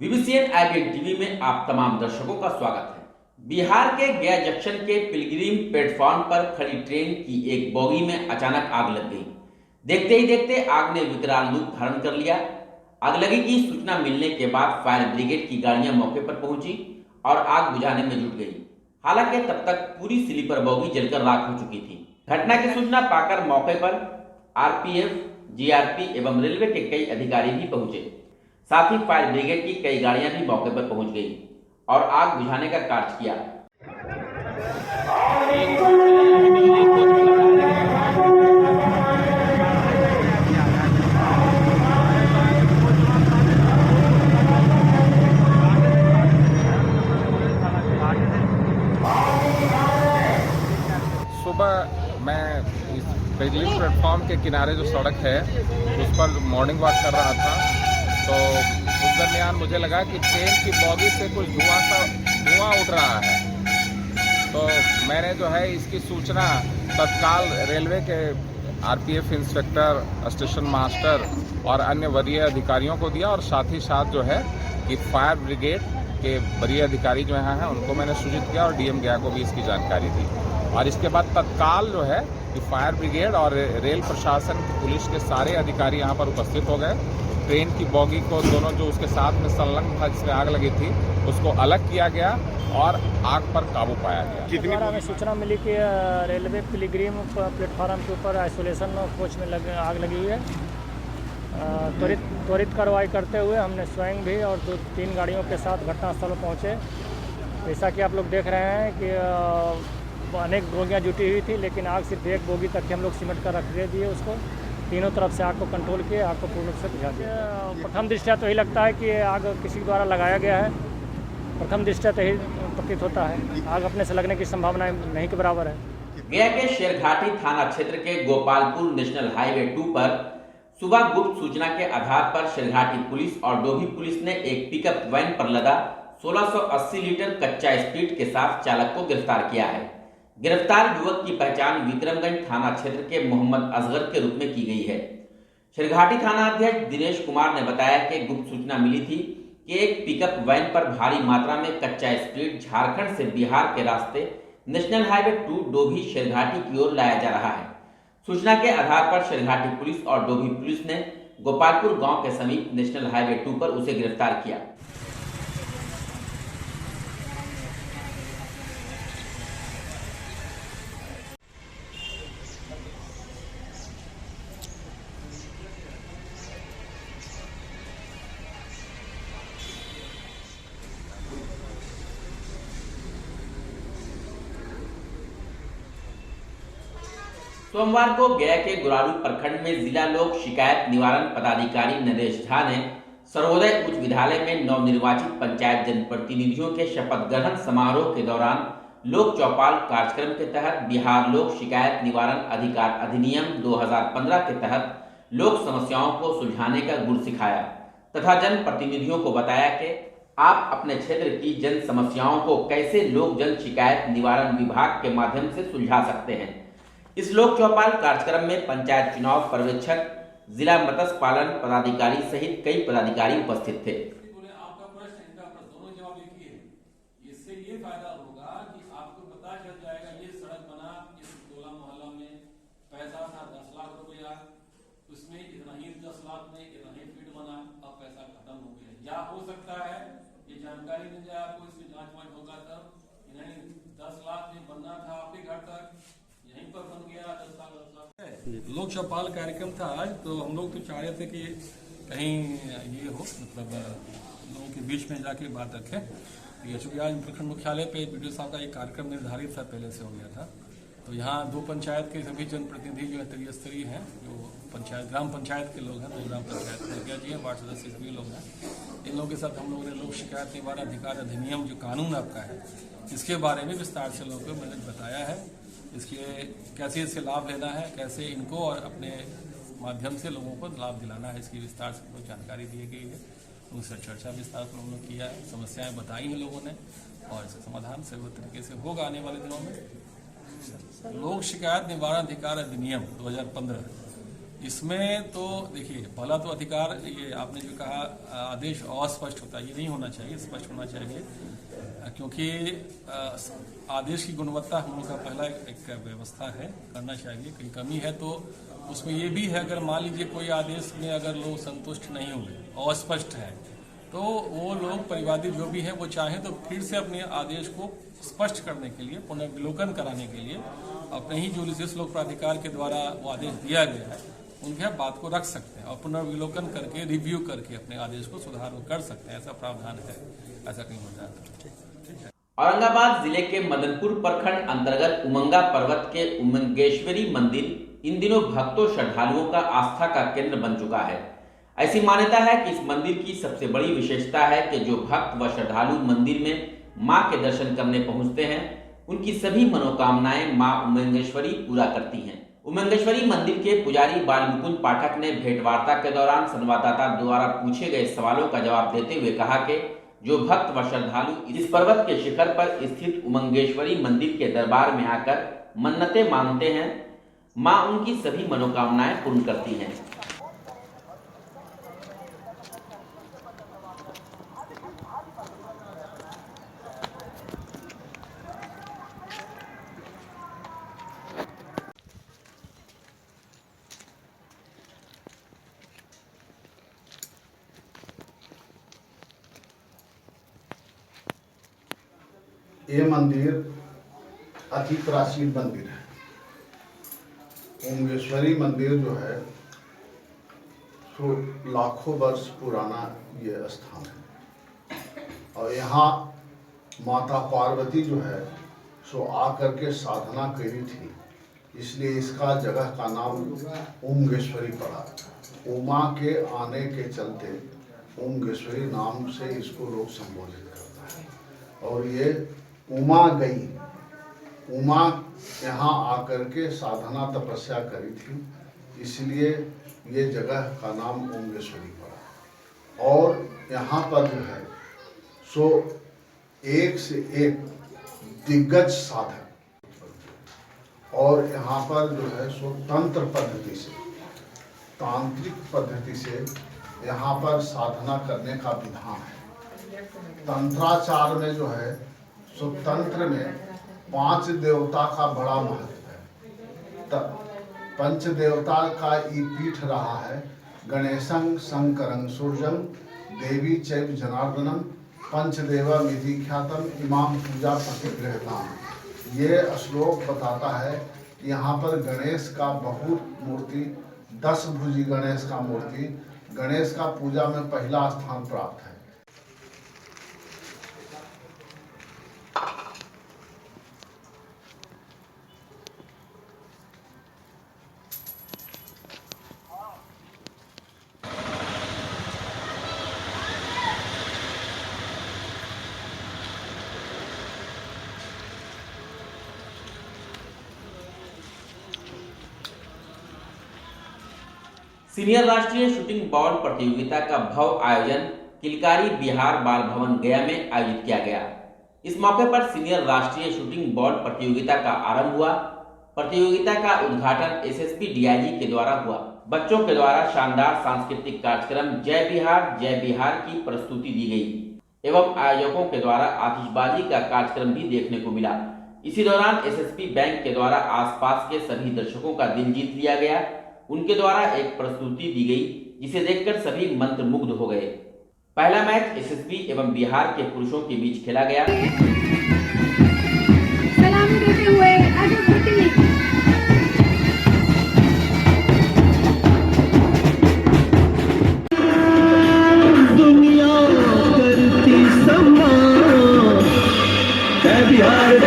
विविसियन IBN TV में आप तमाम दर्शकों का स्वागत है। बिहार के गया जंक्शन के पिलग्रिम प्लेटफॉर्म पर खड़ी ट्रेन की एक बोगी में अचानक आग लग गई। देखते ही देखते आग ने विकराल रूप धारण कर लिया। आगलगी की सूचना मिलने के बाद फायर ब्रिगेड की गाड़ियां मौके पर पहुंची और आग बुझाने में जुट गई। हालांकि तब तक पूरी स्लीपर बोगी जलकर राख हो चुकी थी। घटना की सूचना पाकर मौके पर आरपीएफ, जीआरपी एवं रेलवे के कई अधिकारी भी पहुंचे। साथ ही फायर ब्रिगेड की कई गाड़ियां भी मौके पर पहुंच गई और आग बुझाने का कार्य किया। सुबह मैं इस पिलग्रिम प्लेटफॉर्म के किनारे जो सड़क है उस पर मॉर्निंग वॉक कर रहा था, तो उस दरमियान मुझे लगा कि ट्रेन की बॉगी से कुछ धुआं उठ रहा है। तो मैंने जो है इसकी सूचना तत्काल रेलवे के आरपीएफ इंस्पेक्टर, स्टेशन मास्टर और अन्य वरीय अधिकारियों को दिया और साथ ही साथ जो है कि फायर ब्रिगेड के वरीय अधिकारी जो यहाँ हैं उनको मैंने सूचित किया और डीएम गया को भी इसकी जानकारी दी। और इसके बाद तत्काल जो है कि फायर ब्रिगेड और रेल प्रशासन, पुलिस के सारे अधिकारी यहाँ पर उपस्थित हो गए। ट्रेन की बोगी को दोनों जो उसके साथ में संलग्न था जिसमें आग लगी थी उसको अलग किया गया और आग पर काबू पाया गया। कितनी हमें सूचना मिली कि रेलवे पिलग्रिम प्लेटफार्म के ऊपर आइसोलेशन कोच में आग लगी हुई है। त्वरित कार्रवाई करते हुए हमने स्वयं भी और 2-3 गाड़ियों के साथ घटनास्थल पर पहुँचे। जैसा कि आप लोग देख रहे हैं कि अनेक बोगियाँ जुटी हुई थी, लेकिन आग सिर्फ एक बोगी तक के हम लोग सिमट कर रख दिए उसको। तीनों तरफ से आग को कंट्रोल किए, आग को पूर्ण रूप से बुझा दिया। प्रथम दृष्टया तो यही लगता है कि आग किसी द्वारा लगाया गया है। प्रथम दृष्टया तो यही प्रतीत होता है। आग अपने से लगने की संभावना नहीं के बराबर है। गया के शेरघाटी थाना क्षेत्र के गोपालपुर नेशनल हाईवे 2 पर सुबह गुप्त सूचना के आधार पर शेरघाटी पुलिस और डोभी पुलिस ने एक पिकअप वैन पर लदा 1680 लीटर कच्चा स्प्रिट के साथ चालक को गिरफ्तार किया है। गिरफ्तार युवक की पहचान विक्रमगंज थाना क्षेत्र के मोहम्मद असगर के रूप में की गई है। शेरघाटी थाना अध्यक्ष दिनेश कुमार ने बताया कि गुप्त सूचना मिली थी कि एक पिकअप वैन पर भारी मात्रा में कच्चा स्प्रिट झारखंड से बिहार के रास्ते नेशनल हाईवे 2 डोभी शेरघाटी की ओर लाया जा रहा है। सूचना के आधार पर शेरघाटी पुलिस और डोभी पुलिस ने गोपालपुर गांव के समीप नेशनल हाईवे 2 पर उसे गिरफ्तार किया। सोमवार को गया के गुरारू प्रखंड में जिला लोक शिकायत निवारण पदाधिकारी नरेश झा ने सर्वोदय उच्च विद्यालय में नवनिर्वाचित पंचायत जनप्रतिनिधियों के शपथ ग्रहण समारोह के दौरान लोक चौपाल कार्यक्रम के तहत बिहार लोक शिकायत निवारण अधिकार अधिनियम 2015 के तहत लोक समस्याओं को सुलझाने का गुर सिखाया तथा जनप्रतिनिधियों को बताया कि आप अपने क्षेत्र की जन समस्याओं को कैसे लोक जन शिकायत निवारण विभाग के माध्यम से सुलझा सकते हैं। इस लोक चौपाल कार्यक्रम में पंचायत चुनाव पर्यवेक्षक, जिला मत्स्य पालन पदाधिकारी सहित कई पदाधिकारी उपस्थित थे। आपका प्रश्न, इनका प्रश्न दोनों जवाब लिखिए। इससे ये फायदा होगा कि आपको पता चल जाएगा ये सड़क बना इस टोला मोहल्ला में, पैसा था 10 लाख रुपया, उसमें इतना ही 10 लाख में इतना ही फीट बना, अब पैसा खत्म हो गया। या हो सकता है ये जानकारी मिल जाए आपको, इसकी जांच वांच होगा तब नहीं 10 लाख में बनना था आपके घर तक, यहीं पर बन गया 10 लाख। लोक चौपाल कार्यक्रम था आज, तो हम लोग तो चाह रहे थे कि कहीं ये हो, मतलब लोगों के बीच में जाके बात रखें। ये चूँकि आज प्रखंड मुख्यालय पे बीडीओ साहब का एक कार्यक्रम निर्धारित था, पहले से हो गया था। तो यहाँ 2 पंचायत के सभी जनप्रतिनिधि जो है त्रिस्तरीय हैं, जो पंचायत ग्राम पंचायत के लोग हैं, 2 ग्राम पंचायत मुखिया जी हैं, वार्ड सदस्य सभी लोग हैं। इन लोगों के साथ हम लोगों ने लोक शिकायत निवारण अधिकार अधिनियम जो कानून आपका है इसके बारे में विस्तार से लोगों को मैंने बताया है। इसके कैसे इससे लाभ लेना है, कैसे इनको और अपने माध्यम से लोगों को लाभ दिलाना है, इसकी विस्तार से जानकारी दी गई है। उनसे चर्चा विस्तार पर हम लोग किया है, समस्याएं बताई हैं लोगों ने और इसका समाधान सही तरीके से होगा आने वाले दिनों में। लोक शिकायत निवारण अधिकार अधिनियम 2015 इसमें तो देखिए, पहला तो अधिकार, ये आपने जो कहा आदेश अस्पष्ट होता है, ये नहीं होना चाहिए, स्पष्ट होना चाहिए, क्योंकि आदेश की गुणवत्ता हम लोग का पहला एक व्यवस्था है, करना चाहिए। कहीं कमी है तो उसमें ये भी है, अगर मान लीजिए कोई आदेश में अगर लोग संतुष्ट नहीं हुए, अस्पष्ट है, तो वो लोग परिवादी जो भी हैं वो चाहें तो फिर से अपने आदेश को स्पष्ट करने के लिए, पुनर्विलोकन कराने के लिए अपने ही जो विशेष लोक प्राधिकार के द्वारा वो आदेश दिया गया है उनके बात को रख सकते हैं और पुनर्विलोकन करके, रिव्यू करके अपने आदेश को सुधार कर सकते हैं। ऐसा प्रावधान है, ऐसा कहीं हो जाए। औरंगाबाद जिले के मदनपुर प्रखंड अंतर्गत उमंगा पर्वत के उमंगेश्वरी मंदिर इन दिनों भक्तों श्रद्धालुओं का आस्था का केंद्र बन चुका है। ऐसी मान्यता है कि इस मंदिर की सबसे बड़ी विशेषता है कि जो भक्त व श्रद्धालु मंदिर में मां के दर्शन करने पहुंचते हैं, उनकी सभी मनोकामनाएं मां उमंगेश्वरी पूरा करती हैं। उमंगेश्वरी मंदिर के पुजारी बालमुकुंद पाठक ने भेंटवार्ता के दौरान संवाददाता द्वारा पूछे गए सवालों का जवाब देते हुए कहा कि जो भक्त व श्रद्धालु इस पर्वत के शिखर पर स्थित उमंगेश्वरी मंदिर के दरबार में आकर मन्नतें मांगते हैं, मां उनकी सभी मनोकामनाएं पूर्ण करती हैं। ये मंदिर अति प्राचीन मंदिर है। ओमगेश्वरी मंदिर जो है सो लाखों वर्ष पुराना ये स्थान है और यहाँ माता पार्वती जो है सो आकर के साधना करी थी, इसलिए इसका जगह का नाम ओमगेश्वरी पड़ा। उमा के आने के चलते ओमगेश्वरी नाम से इसको लोग संबोधित करता है। और ये उमा गई, उमा यहाँ आकर के साधना तपस्या करी थी, इसलिए ये जगह का नाम ओमगेश्वरी पड़ा। और यहाँ पर जो है सो एक से एक दिग्गज साधक और यहाँ पर जो है सो तंत्र पद्धति से, तांत्रिक पद्धति से यहाँ पर साधना करने का विधान है। तंत्राचार में जो है सो तंत्र में 5 देवता का बड़ा महत्व है। पंच देवता का ई पीठ रहा है। गणेशं शंकरं सूर्यं देवी चैव जनार्दनम पंचदेवा विधि ख्यातम इमाम पूजा प्रतिगृहताम। ये श्लोक बताता है कि यहाँ पर गणेश का बहुत मूर्ति, 10 भुजी गणेश का मूर्ति, गणेश का पूजा में पहला स्थान प्राप्त है। सीनियर राष्ट्रीय शूटिंग बॉल प्रतियोगिता का भव्य आयोजन किलकारी बिहार बाल भवन गया में आयोजित किया गया। इस मौके पर सीनियर राष्ट्रीय शूटिंग बॉल प्रतियोगिता का आरंभ हुआ। प्रतियोगिता का उद्घाटन एसएसपी डीआईजी के द्वारा हुआ। बच्चों के द्वारा शानदार सांस्कृतिक कार्यक्रम जय बिहार की प्रस्तुति दी गई एवं आयोजकों के द्वारा आतिशबाजी का कार्यक्रम भी देखने को मिला। इसी दौरान एसएसपी बैंक के द्वारा आसपास के सभी दर्शकों का दिल जीत लिया गया। उनके द्वारा एक प्रस्तुति दी गई जिसे देखकर सभी मंत्रमुग्ध हो गए। पहला मैच एसएसबी एवं बिहार के पुरुषों के बीच खेला गया। सलामी देते हुए आगे बढ़ती दुनिया करती सम्मान, जय बिहार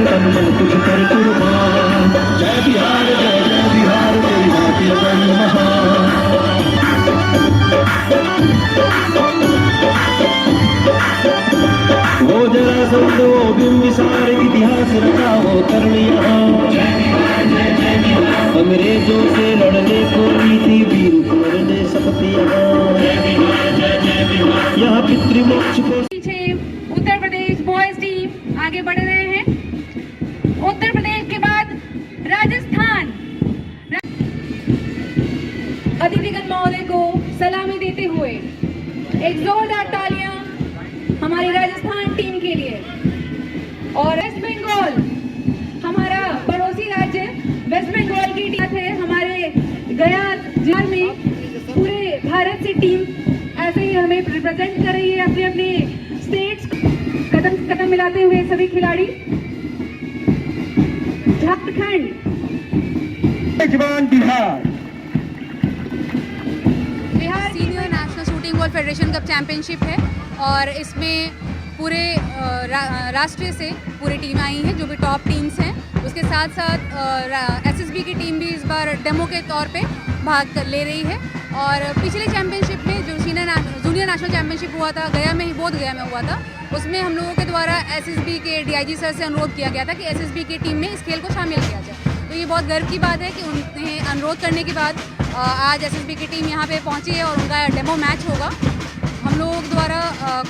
बंधन कुछ कर कुर्बान, जय बिहार तेरी बात लगन महान। वो जरासंध वो बिंबिसार इतिहास रचा वो करनिया, अंग्रेजों से लड़ने को नीति वीर कुंवर ने शपथ यहाँ पितृमोक्ष को। पीछे उत्तर प्रदेश बॉयज टीम आगे बढ़ रहे हैं। उत्तर प्रदेश के बाद राजस्थान। महोदय को सलामी देते हुए एक जोरदार तालियां हमारी राजस्थान टीम के लिए। और वेस्ट बंगाल, हमारा पड़ोसी राज्य वेस्ट बंगाल की टीम है, हमारे गया जिले में पूरे भारत से टीम ऐसे ही हमें रिप्रेजेंट कर रही है अपने अपने स्टेट्स। कदम कदम मिलाते हुए सभी खिलाड़ी। Jharkhand, Bihar senior national shooting ball federation cup championship है और इसमें पूरे राष्ट्रीय से पूरी टीम आई हैं, जो भी टॉप टीम्स हैं। उसके साथ साथ एसएसबी की टीम भी इस बार डेमो के तौर पे भाग ले रही है। और पिछले चैंपियनशिप में जो जूनियर नेशनल चैंपियनशिप हुआ था गया में ही, बोध गया में हुआ था, उसमें हम लोगों के द्वारा एसएसबी के डीआईजी सर से अनुरोध किया गया था कि एसएसबी की टीम में इस खेल को शामिल किया जाए। तो ये बहुत गर्व की बात है कि उन्हें अनुरोध करने के बाद आज एसएसबी की टीम यहाँ पे पहुँची है और उनका डेमो मैच होगा। हम लोग द्वारा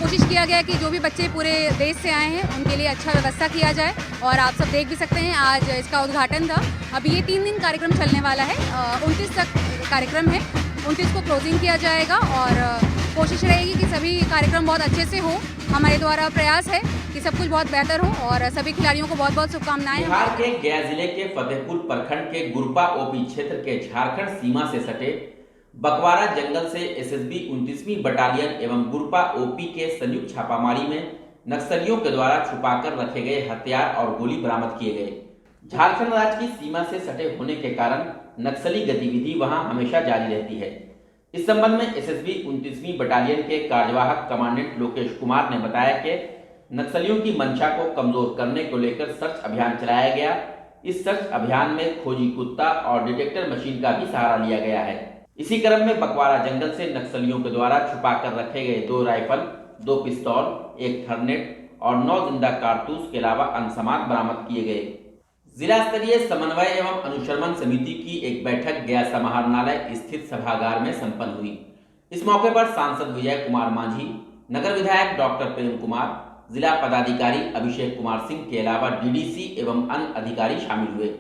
कोशिश किया गया कि जो भी बच्चे पूरे देश से आए हैं उनके लिए अच्छा व्यवस्था किया जाए। और आप सब देख भी सकते हैं आज इसका उद्घाटन था। अब ये 3 दिन कार्यक्रम चलने वाला है। 29 तक कार्यक्रम है, 29 को क्लोजिंग किया जाएगा और कोशिश रहेगी कि सभी कार्यक्रम बहुत अच्छे से हो। हमारे द्वारा प्रयास है कि सब कुछ बहुत बेहतर हो और सभी खिलाड़ियों को बहुत बहुत शुभकामनाएं। बिहार के गया जिले के फतेहपुर प्रखंड के गुरपा ओपी क्षेत्र के झारखंड सीमा से सटे बकवारा जंगल से एसएसबी 29वीं बटालियन एवं गुरपा ओपी के संयुक्त छापामारी में नक्सलियों के द्वारा छुपाकर रखे गए हथियार और गोली बरामद किए गए। झारखंड राज्य की सीमा से सटे होने के कारण नक्सली गतिविधि वहां हमेशा जारी रहती है। इस संबंध में एसएसबी 29वीं बटालियन के कार्यवाहक कमांडेंट लोकेश कुमार ने बताया कि नक्सलियों की मंशा को कमजोर करने को लेकर सर्च अभियान चलाया गया। इस सर्च अभियान में खोजी कुत्ता और डिटेक्टर मशीन का भी सहारा लिया गया है। इसी क्रम में बकवारा जंगल से नक्सलियों के द्वारा छुपाकर रखे गए 2 राइफल, 2 पिस्तौल, 1 थर्नेट और 9 जिंदा कारतूस के अलावा अन्य सामान बरामद किए गए। जिला स्तरीय समन्वय एवं अनुश्रवण समिति की एक बैठक गया समाहरणालय स्थित सभागार में संपन्न हुई। इस मौके पर सांसद विजय कुमार मांझी, नगर विधायक डॉक्टर प्रेम कुमार, जिला पदाधिकारी अभिषेक कुमार सिंह के अलावा डीडीसी एवं अन्य अधिकारी शामिल हुए।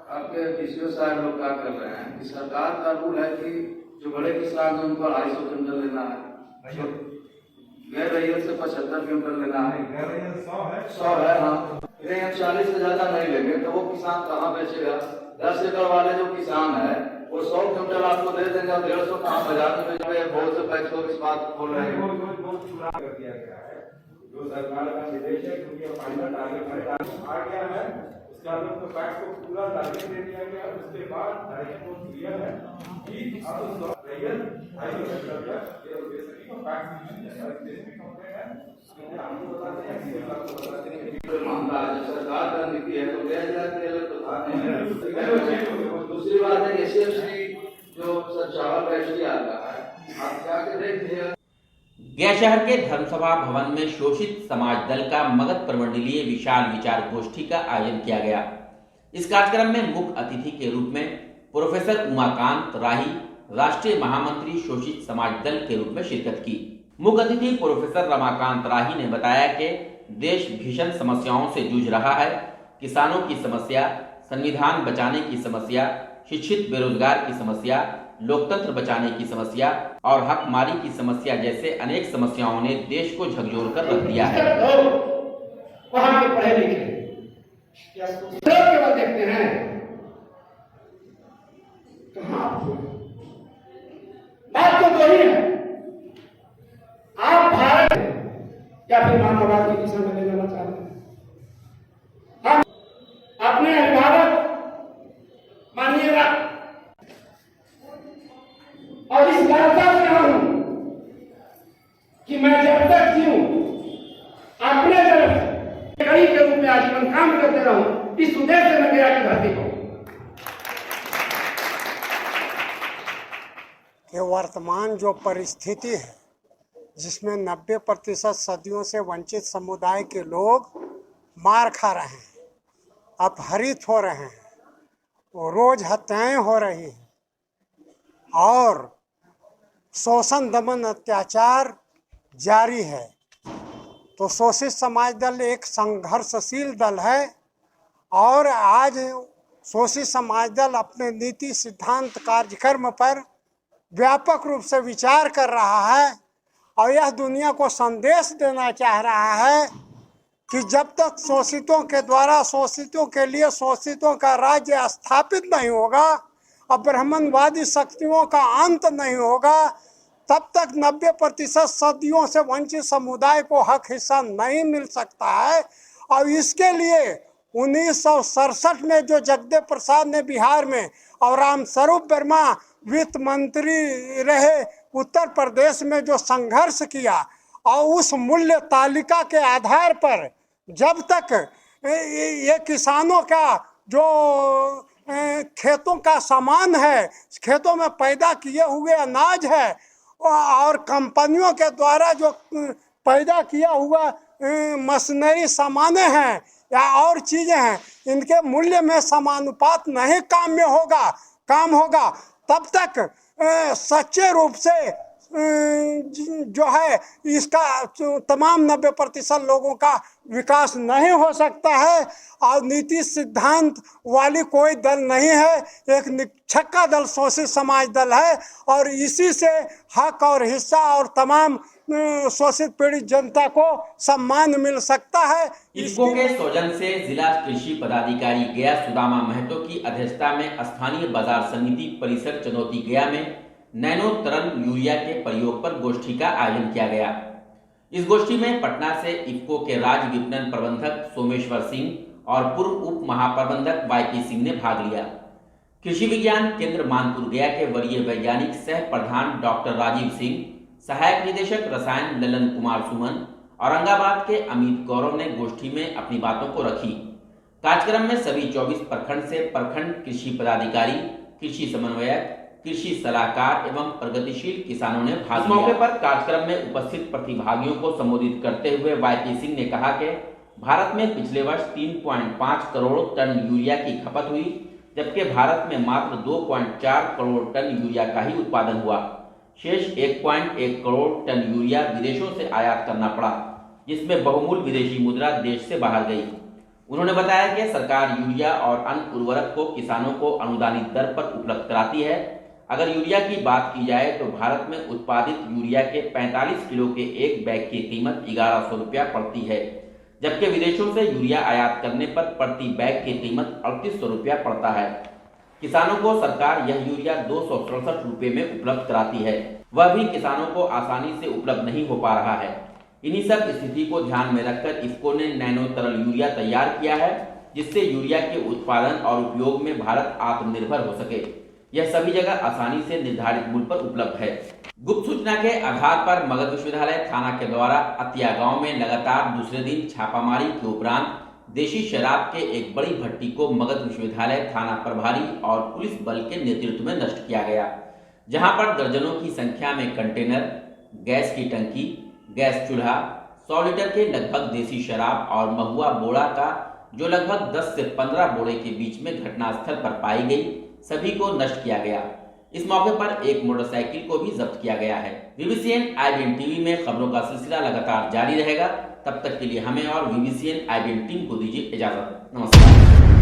आपके पीसीओ साहब लोग क्या कर रहे हैं कि सरकार का रूल है कि जो बड़े किसान हैं उनको 250 क्विंटल लेना है, गैर रैयत से 75 क्विंटल लेना है, 100 है हाँ, लेकिन हम 40 से ज्यादा नहीं लेंगे तो वो किसान कहाँ बेचेगा? 10 एकड़ वाले जो किसान है वो 100 क्विंटल आपको दे देंगे और 150 कहाँ बाजार में बेचेंगे? बहुत से पैसों इस बात बोल रहे हैं। जो सरकार का निर्देश है क्योंकि फाइनल टारगेट आ गया है, उसका तो पैक को पूरा टारगेट दे दिया गया। उसके बाद डायरेक्ट को क्लियर है कि अब रैयत हाई सेक्टर का ये बेसिकली को पैक देश में कंप्लेंट है क्योंकि हमको बताते हैं कि मामला है सरकार का नीति है तो गैर के लिए तो था। दूसरी बात है एसएफसी जो चावल बेचती आता है, आप जाके देखिए। गया शहर के धर्मसभा भवन में शोषित समाज दल का मगध प्रमंडलीय विशाल विचार गोष्ठी का आयोजन किया गया। इस कार्यक्रम में मुख्य अतिथि के रूप में प्रोफेसर उमाकांत राही, राष्ट्रीय महामंत्री शोषित समाज दल के रूप में शिरकत की। मुख्य अतिथि प्रोफेसर रमाकांत राही ने बताया कि देश भीषण समस्याओं से जूझ रहा है। किसानों की समस्या, संविधान बचाने की समस्या, शिक्षित बेरोजगार की समस्या, लोकतंत्र बचाने की समस्या और हकमारी की समस्या जैसे अनेक समस्याओं ने देश को झकझोर कर रख दिया है। वहां के पढ़े लिखे केवल देखते हैं कहाँ बात तो वही है। आप भारत या फिर मानववाद की दिशा में ले जाना चाहते हैं? हम अपने अभिभावक मानिएगा और इस वार्ता से हूं कि मैं जब तक जीऊं अपने तरफ कड़ी के रूप में आजीवन काम करते रहूं, इस उद्देश्य से मैं मेरा की धरती को कि वर्तमान जो परिस्थिति है जिसमें 90% सदियों से वंचित समुदाय के लोग मार खा रहे हैं, अपहरित हो रहे हैं, रोज हत्याएं हो रही हैं और शोषण दमन अत्याचार जारी है। तो शोषित समाज दल एक संघर्षशील दल है और आज शोषित समाज दल अपने नीति सिद्धांत कार्यक्रम पर व्यापक रूप से विचार कर रहा है और यह दुनिया को संदेश देना चाह रहा है कि जब तक शोषितों के द्वारा शोषितों के लिए शोषितों का राज्य स्थापित नहीं होगा और ब्राह्मणवादी शक्तियों का अंत नहीं होगा, तब तक 90% सदियों से वंचित समुदाय को हक हिस्सा नहीं मिल सकता है। और इसके लिए 1967 में जो जगदेव प्रसाद ने बिहार में और रामस्वरूप वर्मा वित्त मंत्री रहे उत्तर प्रदेश में जो संघर्ष किया और उस मूल्य तालिका के आधार पर जब तक ये किसानों का जो खेतों का सामान है, खेतों में पैदा किए हुए अनाज है और कंपनियों के द्वारा जो पैदा किया हुआ मशीनरी सामानें हैं या और चीज़ें हैं, इनके मूल्य में समानुपात नहीं काम होगा तब तक सच्चे रूप से जो है इसका तमाम 90% लोगों का विकास नहीं हो सकता है। और नीति सिद्धांत वाली कोई दल नहीं है, एक निछक्का दल शोषित समाज दल है और इसी से हक और हिस्सा और तमाम शोषित पीड़ित जनता को सम्मान मिल सकता है। इफ्को के सौजन से जिला कृषि पदाधिकारी गया सुदामा महतो की अध्यक्षता में स्थानीय बाजार समिति परिसर चनौती गया में नैनो तरल यूरिया के प्रयोग पर गोष्ठी का आयोजन किया गया। इस गोष्ठी में पटना से इफ्को के राज्य विपणन प्रबंधक सोमेश्वर सिंह और पूर्व उप महाप्रबंधक YP सिंह ने भाग लिया। कृषि विज्ञान केंद्र मानपुर गया के वरीय वैज्ञानिक सह प्रधान डॉक्टर राजीव सिंह, सहायक निदेशक रसायन ललन कुमार सुमन, औरंगाबाद के अमित गौरव ने गोष्ठी में अपनी बातों को रखी। कार्यक्रम में सभी 24 प्रखंड से प्रखंड कृषि पदाधिकारी, कृषि समन्वयक, कृषि सलाहकार एवं प्रगतिशील किसानों ने भाग लिया। इस मौके पर कार्यक्रम में उपस्थित प्रतिभागियों को संबोधित करते हुए YP सिंह ने कहा कि भारत में पिछले वर्ष 3.5 करोड़ टन यूरिया की खपत हुई, जबकि भारत में मात्र 2.4 करोड़ टन यूरिया का ही उत्पादन हुआ। शेष 1.1 करोड़ टन यूरिया विदेशों से आयात करना पड़ा, जिसमें बहुमूल्य विदेशी मुद्रा देश से बाहर गई। उन्होंने बताया कि सरकार यूरिया और अन्य उर्वरक को किसानों को अनुदानित दर पर उपलब्ध कराती है। अगर यूरिया की बात की जाए तो भारत में उत्पादित यूरिया के 45 किलो के एक बैग की कीमत 1100 रुपया पड़ती है, जबकि विदेशों से यूरिया आयात करने पर प्रति बैग की कीमत 3800 रुपया पड़ता है। किसानों को सरकार यह यूरिया 267 रुपये में उपलब्ध कराती है, वह भी किसानों को आसानी से उपलब्ध नहीं हो पा रहा है। इन्हीं सब स्थिति को ध्यान में रखकर इफ्को ने नैनो तरल यूरिया तैयार किया है, जिससे यूरिया के उत्पादन और उपयोग में भारत आत्मनिर्भर हो सके। यह सभी जगह आसानी से निर्धारित मूल्य पर उपलब्ध है। गुप्त सूचना के आधार पर मगध विश्वविद्यालय थाना के द्वारा अतिया गांव में लगातार दूसरे दिन छापामारी के उपरांत देशी शराब के एक बड़ी भट्टी को मगध विश्वविद्यालय थाना प्रभारी और पुलिस बल के नेतृत्व में नष्ट किया गया, जहां पर दर्जनों की संख्या में कंटेनर, गैस की टंकी, गैस चूल्हा, 100 लीटर के लगभग देसी शराब और महुआ बोड़ा का जो लगभग 10 से 15 बोरे के बीच में घटनास्थल पर पाई गई, सभी को नष्ट किया गया। इस मौके पर एक मोटरसाइकिल को भी जब्त किया गया है। VBCN IBN TV में खबरों का सिलसिला लगातार जारी रहेगा। तब तक के लिए हमें और VBCN IBN टीम को दीजिए इजाजत। नमस्कार।